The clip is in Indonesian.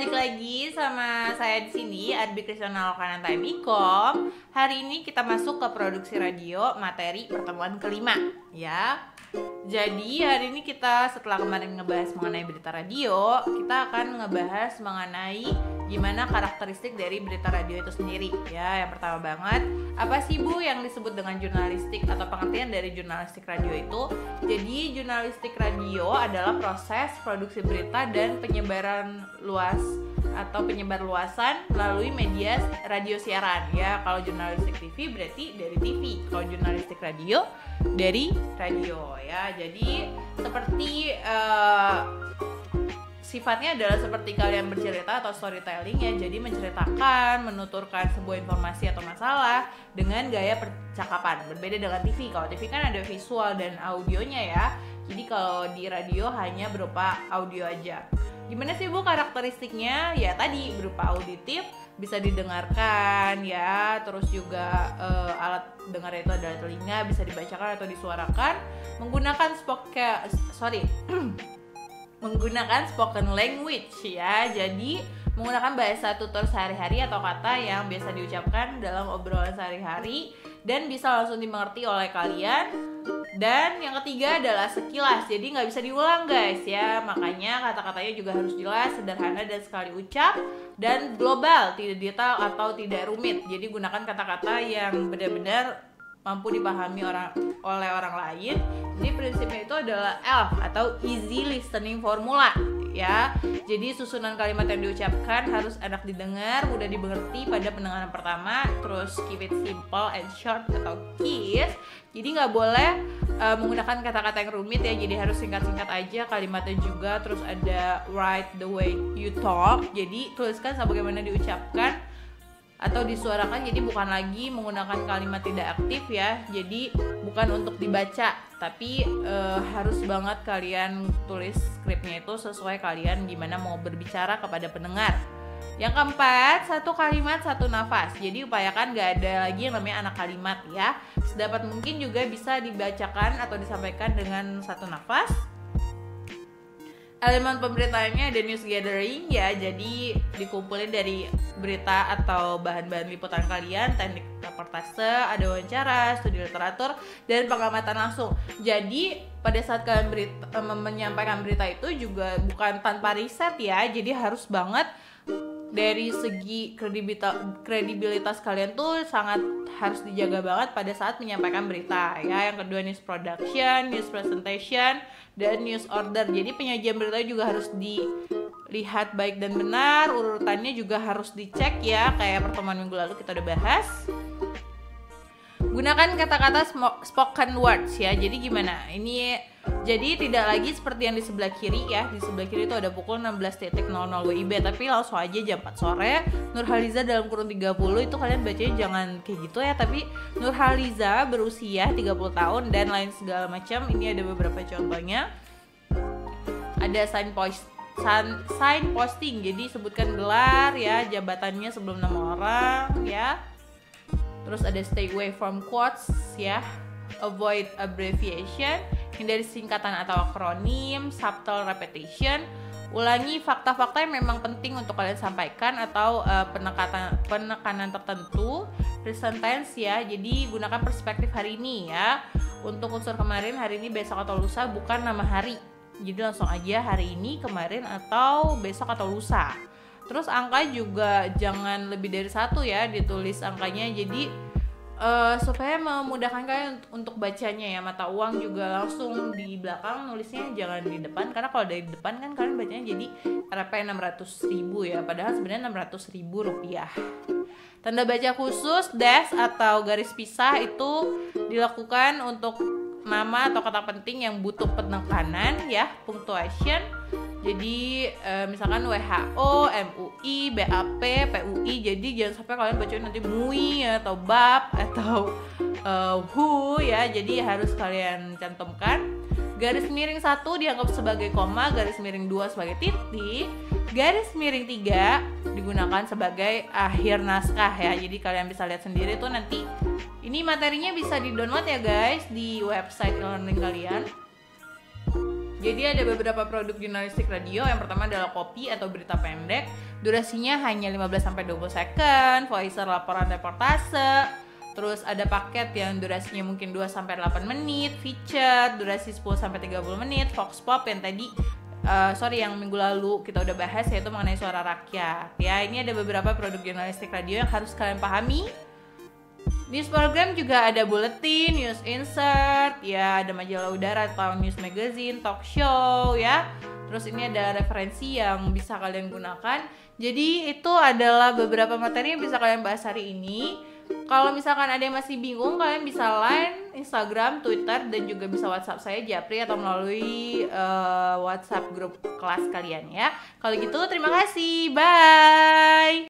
balik lagi sama saya di sini, Arbi Kristina Lokananta Mikom. Hari ini kita masuk ke produksi radio materi pertemuan kelima, ya. Jadi hari ini kita setelah kemarin ngebahas mengenai berita radio, kita akan ngebahas mengenai gimana karakteristik dari berita radio itu sendiri, ya. Yang pertama banget, apa sih Bu yang disebut dengan jurnalistik atau pengertian dari jurnalistik radio itu? Jadi jurnalistik radio adalah proses produksi berita dan penyebaran luas atau penyebar luasan melalui media radio siaran, ya. Kalau jurnalistik TV berarti dari TV, kalau jurnalistik radio dari radio, ya. Jadi seperti sifatnya adalah seperti kalian bercerita atau storytelling, ya. Jadi menceritakan, menuturkan sebuah informasi atau masalah dengan gaya percakapan. Berbeda dengan TV. Kalau TV kan ada visual dan audionya, ya. Jadi kalau di radio hanya berupa audio aja. Gimana sih Bu karakteristiknya? Ya tadi berupa auditif, bisa didengarkan, ya. Terus juga alat dengar itu adalah telinga, bisa dibacakan atau disuarakan menggunakan menggunakan spoken language, ya. Jadi menggunakan bahasa tutur sehari-hari atau kata yang biasa diucapkan dalam obrolan sehari-hari dan bisa langsung dimengerti oleh kalian. Dan yang ketiga adalah sekilas, jadi nggak bisa diulang guys, ya. Makanya kata-katanya juga harus jelas, sederhana dan sekali ucap, dan global, tidak detail atau tidak rumit. Jadi gunakan kata-kata yang benar-benar mampu dipahami oleh orang lain. Jadi prinsipnya itu adalah ELF atau Easy Listening Formula, ya. Jadi susunan kalimat yang diucapkan harus enak didengar, mudah dimengerti pada pendengaran pertama. Terus keep it simple and short atau KISS. Jadi nggak boleh menggunakan kata-kata yang rumit, ya. Jadi harus singkat-singkat aja kalimatnya juga. Terus ada write the way you talk. Jadi tuliskan sebagaimana diucapkan atau disuarakan. Jadi bukan lagi menggunakan kalimat tidak aktif, ya. Jadi bukan untuk dibaca, tapi harus banget kalian tulis skripnya itu sesuai kalian gimana mau berbicara kepada pendengar. Yang keempat, satu kalimat satu nafas. Jadi upayakan gak ada lagi yang namanya anak kalimat, ya. Sedapat mungkin juga bisa dibacakan atau disampaikan dengan satu nafas. Elemen pemberitaannya ada news gathering, ya. Jadi dikumpulin dari berita atau bahan-bahan liputan kalian, teknik reportase, ada wawancara, studi literatur, dan pengamatan langsung. Jadi pada saat kalian menyampaikan berita itu juga bukan tanpa riset, ya. Jadi harus banget dari segi kredibilitas kalian tuh sangat harus dijaga banget pada saat menyampaikan berita, ya. Yang kedua news production, news presentation, dan news order. Jadi penyajian berita juga harus dilihat baik dan benar, urutannya juga harus dicek, ya. Kayak pertemuan minggu lalu kita udah bahas. Gunakan kata-kata spoken words, ya. Jadi gimana? Jadi tidak lagi seperti yang di sebelah kiri, ya. Di sebelah kiri itu ada pukul 16.00 WIB, tapi langsung aja jam 4 sore. Nurhaliza dalam kurun 30, itu kalian bacanya jangan kayak gitu, ya. Tapi Nurhaliza berusia 30 tahun dan lain segala macam. Ini ada beberapa contohnya. Ada sign posting, jadi sebutkan gelar, ya, jabatannya sebelum nama orang, ya. Terus ada stay away from quotes, ya. Avoid abbreviation, hindari singkatan atau akronim, subtle repetition. Ulangi fakta-fakta yang memang penting untuk kalian sampaikan atau penekanan tertentu. Present tense, ya. Jadi gunakan perspektif hari ini, ya. Untuk unsur kemarin, hari ini, besok atau lusa, bukan nama hari. Jadi langsung aja hari ini, kemarin, atau besok atau lusa. Terus angka juga jangan lebih dari 1, ya, ditulis angkanya. Jadi supaya memudahkan kalian untuk bacanya, ya. Mata uang juga langsung di belakang nulisnya, jangan di depan. Karena kalau dari depan kan kalian bacanya jadi Rp 600.000, ya. Padahal sebenarnya Rp600.000. Tanda baca khusus, dash atau garis pisah itu dilakukan untuk nama atau kata penting yang butuh penekanan, ya. Punctuation. Jadi misalkan WHO, MUI, BAP, PUI. Jadi jangan sampai kalian bacain nanti MUI atau BAP atau WHO, ya. Jadi harus kalian cantumkan. Garis miring 1 dianggap sebagai koma, garis miring 2 sebagai titik, garis miring 3 digunakan sebagai akhir naskah, ya. Jadi kalian bisa lihat sendiri tuh nanti. Ini materinya bisa di-download, ya guys, di website e-learning kalian. Jadi ada beberapa produk jurnalistik radio. Yang pertama adalah kopi atau berita pendek. Durasinya hanya 15-20 second, voicer laporan reportase. Terus ada paket yang durasinya mungkin 2-8 menit, feature durasi 10-30 menit, vox pop yang tadi yang minggu lalu kita udah bahas, yaitu mengenai suara rakyat. Ya, ini ada beberapa produk jurnalistik radio yang harus kalian pahami. News program juga ada buletin, news insert, ya ada majalah udara atau news magazine, talk show ya. Terus ini ada referensi yang bisa kalian gunakan. Jadi itu adalah beberapa materi yang bisa kalian bahas hari ini. Kalau misalkan ada yang masih bingung, kalian bisa line Instagram, Twitter, dan juga bisa WhatsApp saya Japri atau melalui WhatsApp grup kelas kalian ya. Kalau gitu terima kasih, bye.